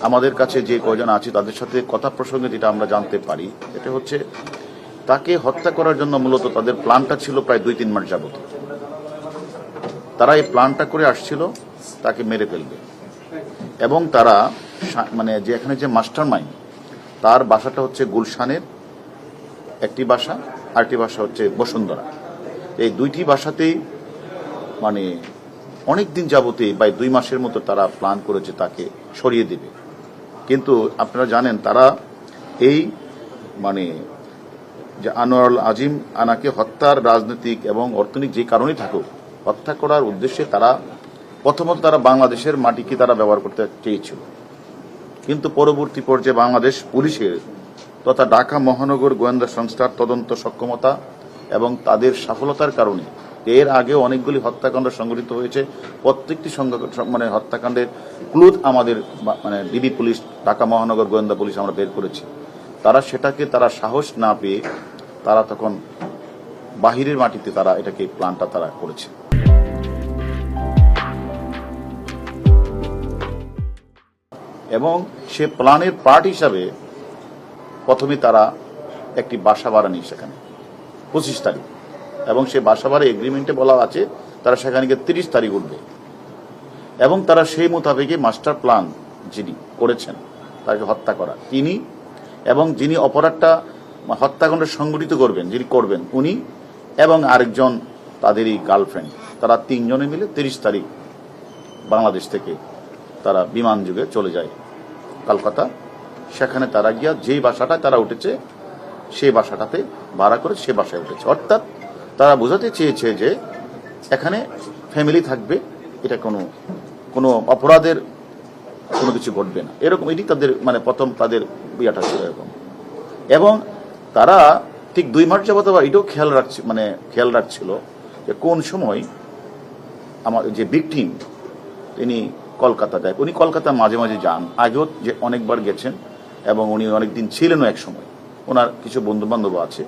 আমাদের কাছে যে কয়জন আছে তাদের সাথে কথা প্রসঙ্গে যেটা আমরা জানতে পারি এটা হচ্ছে তাকে হত্যা করার জন্য মূলত তাদের প্ল্যানটা ছিল প্রায় 2-3 মাস যাবত। তারা এই প্ল্যানটা করে আসছিল তাকে মেরে ফেলবে, এবং তারা মানে যে এখানে যে মাস্টার মাইন্ড তার বাসাটা হচ্ছে গুলশানের একটি বাসা, আরেকটি বাসা হচ্ছে বসুন্ধরা। এই দুইটি বাসাতেই মানে অনেক দিন যাবতে প্রায় 2 মাসের মতো তারা প্ল্যান করেছে তাকে সরিয়ে দেবে। কিন্তু আপনারা জানেন তারা এই মানে যে আনোয়ারুল আজিম আনাকে হত্যার রাজনৈতিক এবং অর্থনৈতিক যে কারণেই থাকুক হত্যা করার উদ্দেশ্যে তারা প্রথমত তারা বাংলাদেশের মাটিকে তারা ব্যবহার করতে চেয়েছিল, কিন্তু পরবর্তী পর্যায়ে বাংলাদেশ পুলিশের তথা ঢাকা মহানগর গোয়েন্দা সংস্থার তদন্ত সক্ষমতা এবং তাদের সফলতার কারণে এর আগেও অনেকগুলি হত্যাকাণ্ড সংঘটিত হয়েছে। প্রত্যেকটি মানে হত্যাকাণ্ডের ক্লুজ আমাদের মানে ডিবি পুলিশ, ঢাকা মহানগর গোয়েন্দা পুলিশ আমরা বের করেছি। তারা সেটাকে তারা সাহস না পেয়ে তারা তখন বাহিরের মাটিতে তারা এটাকে প্ল্যানটা তারা করেছে। এবং সে প্ল্যানের পার্ট হিসাবে প্রথমে তারা একটি বাসা ভাড়া নিয়ে সেখানে 25 তারিখ, এবং সে বাসা ভাড়া এগ্রিমেন্টে বলা আছে তারা সেখানে গিয়ে 30 তারিখ উঠবে, এবং তারা সেই মোতাবেকই মাস্টার প্ল্যান যিনি করেছেন তাকে হত্যা করা তিনি, এবং যিনি অপরাধটা হত্যাকাণ্ড সংগঠিত করবেন যিনি করবেন উনি, এবং আরেকজন তাদেরই গার্লফ্রেন্ড, তারা 3 জনে মিলে 30 তারিখ বাংলাদেশ থেকে তারা বিমান যুগে চলে যায় কলকাতা। সেখানে তারা গিয়া যেই বাসাটায় তারা উঠেছে সেই বাসাটাতে ভাড়া করে সে বাসায় উঠেছে। অর্থাৎ তারা বোঝাতে চেয়েছে যে এখানে ফ্যামিলি থাকবে, এটা কোনো অপরাধের কোনো কিছু ঘটবে না, এরকম এটি তাদের মানে প্রথম তাদের বিয়াটা ছিল এরকম। এবং তারা ঠিক 2 মাস যাবত আবার এটাও খেয়াল রাখছিল যে কোন সময় আমার যে ভিকটিম তিনি কলকাতা যায়, উনি কলকাতা মাঝে মাঝে যান, আগেও যে অনেকবার গেছেন, এবং উনি অনেকদিন ছিলেনও এক সময়, ওনার কিছু বন্ধু বান্ধব আছে।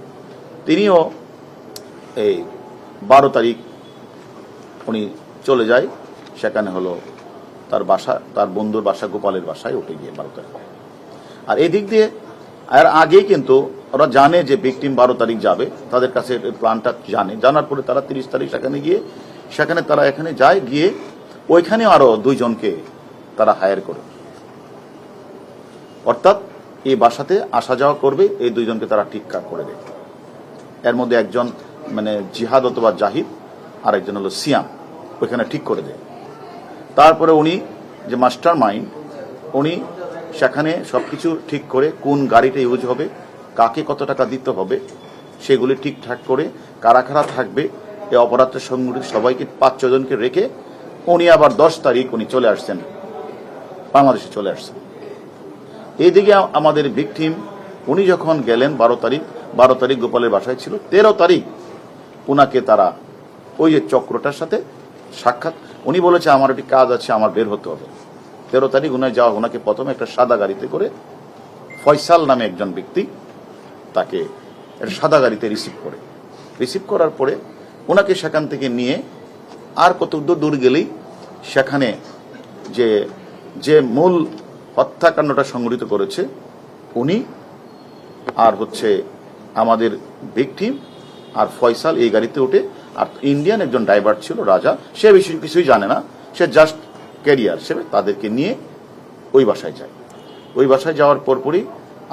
তিনিও এই 12 তারিখ উনি চলে যায়, সেখানে হলো তার বাসা, তার বন্ধুর বাসা গোপালের বাসায় উঠে গিয়ে 12 তারিখ। আর এই দিক দিয়ে আর আগেই কিন্তু ওরা জানে যে ভিকটিম 12 তারিখ যাবে, তাদের কাছে প্ল্যানটা জানার পরে তারা 30 তারিখ সেখানে গিয়ে সেখানে তারা এখানে যায়, গিয়ে ওইখানে আরো 2 জনকে তারা হায়ার করে, অর্থাৎ এই বাসাতে আসা যাওয়া করবে এই 2 জনকে তারা ঠিকঠাক করে দেয়। এর মধ্যে একজন মানে জিহাদ অথবা জাহিদ, আর একজন হলো সিয়াম, ওইখানে ঠিক করে দেয়। তারপরে উনি যে মাস্টার মাইন্ড উনি সেখানে সবকিছু ঠিক করে কোন গাড়িটা ইউজ হবে, কাকে কত টাকা দিতে হবে সেগুলি ঠিকঠাক করে, কারা কারা থাকবে এই অপরাধের সংগঠিত সবাইকে 5-6 জনকে রেখে উনি আবার 10 তারিখ উনি চলে আসছেন, বাংলাদেশে চলে আসছেন। এইদিকে আমাদের ভিকটিম উনি যখন গেলেন 12 তারিখ গোপালের বাসায় ছিল, 13 তারিখ উনাকে তারা ওই যে চক্রটার সাথে সাক্ষাৎ, উনি বলেছে আমার একটি কাজ আছে, আমার বের হতে হবে। 13 তারিখ ওনাকে প্রথমে একটা সাদা গাড়িতে করে ফয়সাল নামে একজন ব্যক্তি তাকে সাদা গাড়িতে রিসিভ করার পরে ওনাকে সেখান থেকে নিয়ে আর কত দূর গেলেই সেখানে যে মূল হত্যাকাণ্ডটা সংঘটিত করেছে উনি আর হচ্ছে আমাদের ভিকটিম আর ফয়সাল এই গাড়িতে উঠে, আর ইন্ডিয়ান একজন ড্রাইভার ছিল রাজা, সে বিষয় কিছুই জানে না, সে জাস্ট ক্যারিয়ার হিসেবে তাদেরকে নিয়ে ওই বাসায় যায়। ওই বাসায় যাওয়ার পরপরই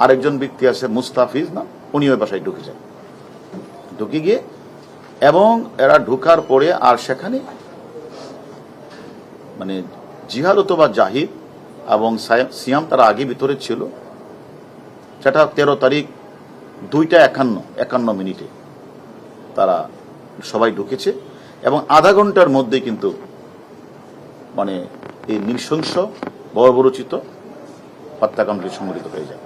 আরেকজন ব্যক্তি আছে মুস্তাফিজ না, উনি ওই বাসায় ঢুকে গিয়ে এবং এরা ঢুকার পরে আর সেখানে মানে জিহাদ অথবা জাহিদ এবং সিয়াম তারা আগে ভিতরে ছিল। সেটা 13 তারিখ 2:51 তারা সবাই ঢুকেছে, এবং আধা ঘন্টার মধ্যে কিন্তু মানে এই নৃশংস বর্বরচিত হত্যাকাণ্ডটি সংঘটিত হয়ে যায়।